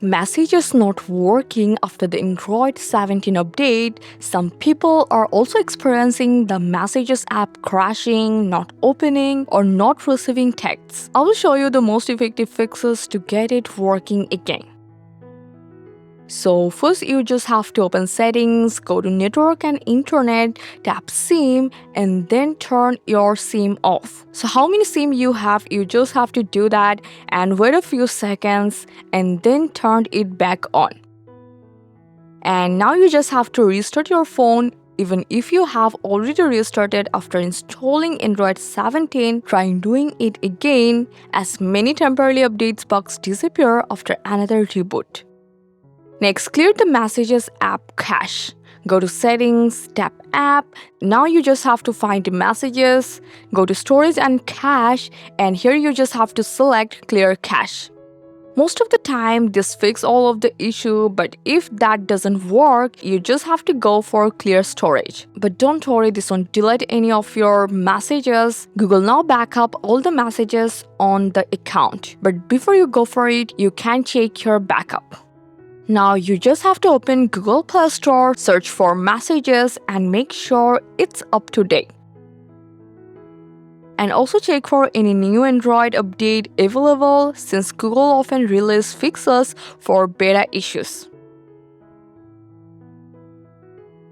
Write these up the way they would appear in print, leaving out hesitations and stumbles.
Messages not working after the Android 17 update. Some people are also experiencing the Messages app crashing, not opening, or not receiving texts. I will show you the most effective fixes to get it working again. So first you just have to open settings, go to network and internet, tap SIM and then turn your SIM off. So how many SIM you have, you just have to do that and wait a few seconds and then turn it back on. And now you just have to restart your phone. Even if you have already restarted after installing Android 17, try doing it again as many temporary updates bugs disappear after another reboot. Next, clear the Messages app cache. Go to Settings, tap App. Now you just have to find the Messages, go to Storage and Cache, and here you just have to select Clear Cache. Most of the time, this fixes all of the issue, but if that doesn't work, you just have to go for Clear Storage. But don't worry, this won't delete any of your messages. Google now back up all the messages on the account. But before you go for it, you can check your backup. Now you just have to open Google Play Store, search for Messages and make sure it's up to date. And also check for any new Android update available since Google often releases fixes for beta issues.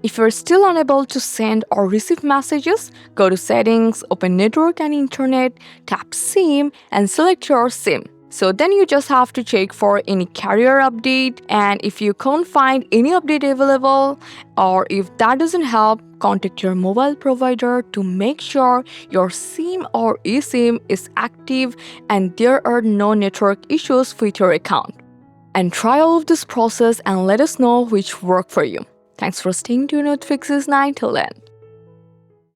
If you're still unable to send or receive messages, go to Settings, open Network and Internet, tap SIM and select your SIM. So then you just have to check for any carrier update, and if you can't find any update available or if that doesn't help, contact your mobile provider to make sure your SIM or eSIM is active and there are no network issues with your account. And try all of this process and let us know which worked for you. Thanks for staying tuned with Fixes 9 till then.